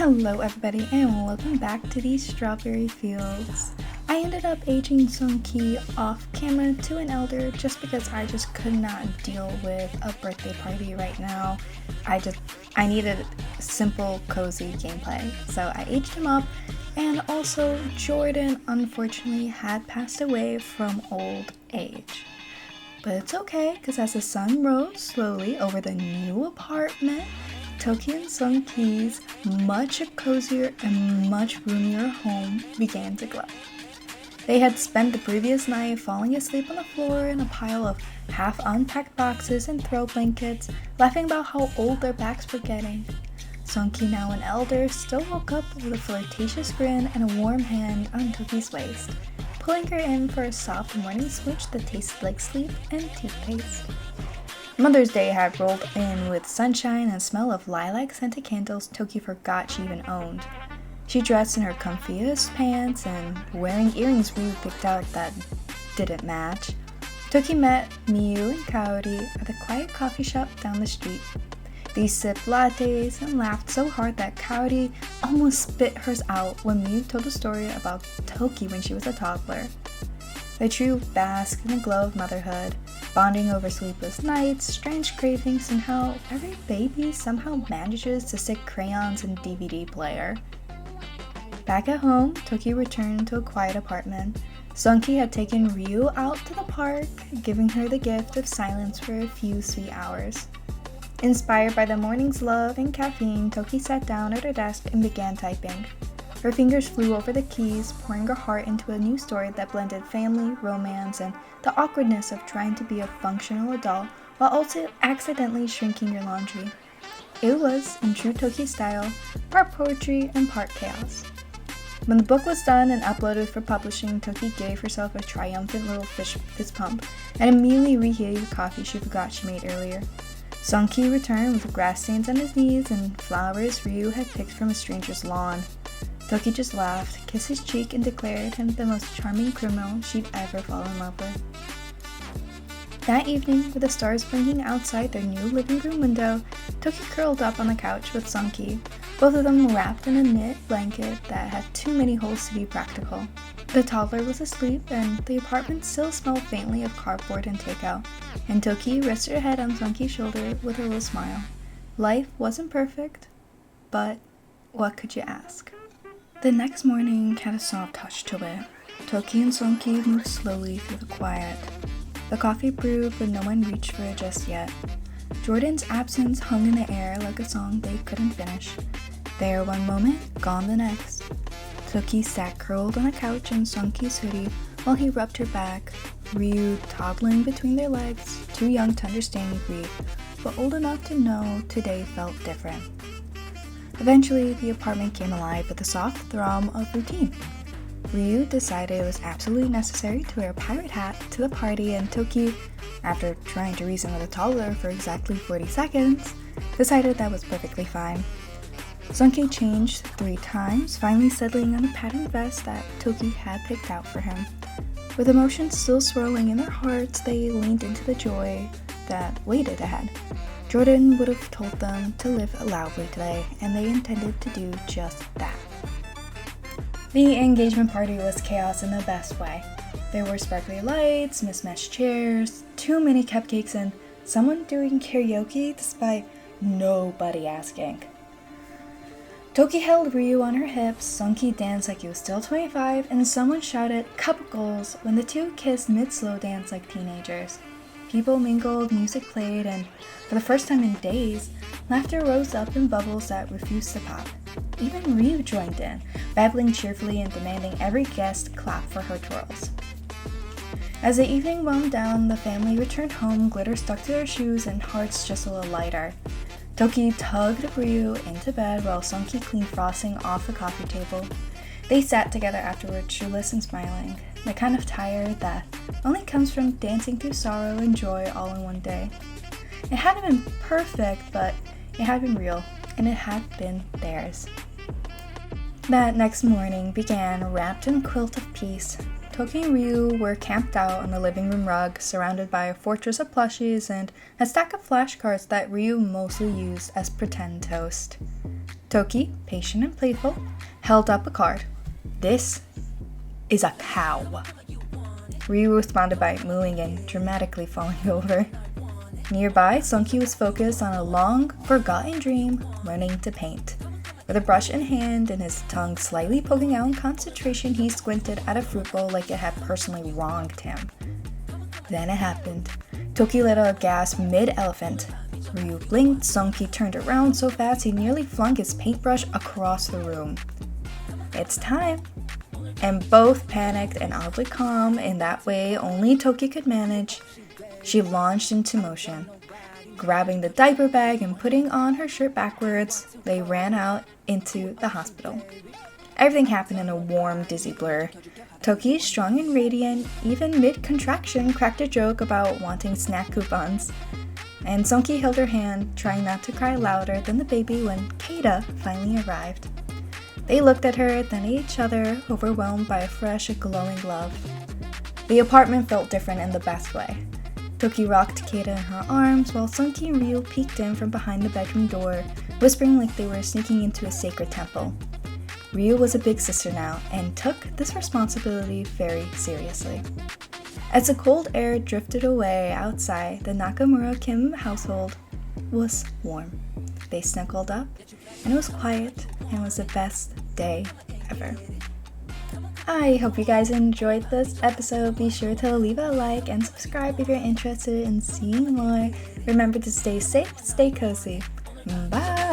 Hello everybody and welcome back to these strawberry fields. I ended up aging Sung-ki off camera to an elder just because I just could not deal with a birthday party right now. I needed simple, cozy gameplay. So I aged him up, and also Jordan unfortunately had passed away from old age. But it's okay, because as the sun rose slowly over the new apartment, Toki and Sung-ki's much cozier and much roomier home began to glow. They had spent the previous night falling asleep on the floor in a pile of half-unpacked boxes and throw blankets, laughing about how old their backs were getting. Sung-ki, now an elder, still woke up with a flirtatious grin and a warm hand on Toki's waist, pulling her in for a soft morning smooch that tasted like sleep and toothpaste. Mother's Day had rolled in with sunshine and smell of lilac-scented candles Toki forgot she even owned. She dressed in her comfiest pants and wearing earrings Ryu picked out that didn't match. Toki met Miyu and Kaori at the quiet coffee shop down the street. They sipped lattes and laughed so hard that Kaori almost spit hers out when Miyu told a story about Toki when she was a toddler. The trio basked in the glow of motherhood, bonding over sleepless nights, strange cravings, and how every baby somehow manages to stick crayons in a DVD player. Back at home, Toki returned to a quiet apartment. Sung-ki had taken Ryu out to the park, giving her the gift of silence for a few sweet hours. Inspired by the morning's love and caffeine, Toki sat down at her desk and began typing. Her fingers flew over the keys, pouring her heart into a new story that blended family, romance, and the awkwardness of trying to be a functional adult while also accidentally shrinking your laundry. It was, in true Toki style, part poetry and part chaos. When the book was done and uploaded for publishing, Toki gave herself a triumphant little fist pump and immediately reheated the coffee she forgot she made earlier. Sung-ki returned with grass stains on his knees and flowers Ryu had picked from a stranger's lawn. Toki just laughed, kissed his cheek, and declared him the most charming criminal she'd ever fallen in love with. That evening, with the stars blinking outside their new living room window, Toki curled up on the couch with Sung-ki, both of them wrapped in a knit blanket that had too many holes to be practical. The toddler was asleep, and the apartment still smelled faintly of cardboard and takeout, and Toki rested her head on Sung-ki's shoulder with a little smile. Life wasn't perfect, but what could you ask? The next morning had a soft hush to it. Toki and Sung-ki moved slowly through the quiet. The coffee brewed, but no one reached for it just yet. Jordan's absence hung in the air like a song they couldn't finish. There one moment, gone the next. Toki sat curled on a couch in Sung-ki's hoodie while he rubbed her back, Ryu toddling between their legs, too young to understand grief, but old enough to know today felt different. Eventually, the apartment came alive with a soft thrum of routine. Ryu decided it was absolutely necessary to wear a pirate hat to the party, and Toki, after trying to reason with a toddler for exactly 40 seconds, decided that was perfectly fine. Sung-ki changed 3 times, finally settling on a patterned vest that Toki had picked out for him. With emotions still swirling in their hearts, they leaned into the joy that waited ahead. Jordan would have told them to live loudly today, and they intended to do just that. The engagement party was chaos in the best way. There were sparkly lights, mismatched chairs, too many cupcakes, and someone doing karaoke despite nobody asking. Toki held Ryu on her hips, Sung-ki danced like he was still 25, and someone shouted "couple goals" when the two kissed mid-slow dance like teenagers. People mingled, music played, and for the first time in days, laughter rose up in bubbles that refused to pop. Even Ryu joined in, babbling cheerfully and demanding every guest clap for her twirls. As the evening wound down, the family returned home, glitter stuck to their shoes and hearts just a little lighter. Toki tugged Ryu into bed while Sung-ki cleaned frosting off the coffee table. They sat together afterward, shoeless and smiling, the kind of tired that only comes from dancing through sorrow and joy all in one day. It hadn't been perfect, but it had been real, and it had been theirs. That next morning began wrapped in a quilt of peace. Toki and Ryu were camped out on the living room rug, surrounded by a fortress of plushies and a stack of flashcards that Ryu mostly used as pretend toast. Toki, patient and playful, held up a card. "This is a cow." Ryu responded by mooing and dramatically falling over. Nearby, Seongki was focused on a long, forgotten dream, learning to paint. With a brush in hand and his tongue slightly poking out in concentration, he squinted at a fruit bowl like it had personally wronged him. Then it happened. Toki let out a gasp mid-elephant. Ryu blinked, Seongki turned around so fast he nearly flung his paintbrush across the room. "It's time." And both panicked and oddly calm in that way only Toki could manage. She launched into motion. Grabbing the diaper bag and putting on her shirt backwards, they ran out into the hospital. Everything happened in a warm, dizzy blur. Toki, strong and radiant, even mid-contraction, cracked a joke about wanting snack coupons. And Seongki held her hand, trying not to cry louder than the baby when Kaida finally arrived. They looked at her, then at each other, overwhelmed by a fresh, glowing love. The apartment felt different in the best way. Toki rocked Kaida in her arms, while Seongki and Ryu peeked in from behind the bedroom door, whispering like they were sneaking into a sacred temple. Ryu was a big sister now, and took this responsibility very seriously. As the cold air drifted away outside, the Nakamura-Kim household was warm. They snuggled up, and it was quiet, and it was the best day ever. I hope you guys enjoyed this episode. Be sure to leave a like and subscribe if you're interested in seeing more. Remember to stay safe, stay cozy. Bye!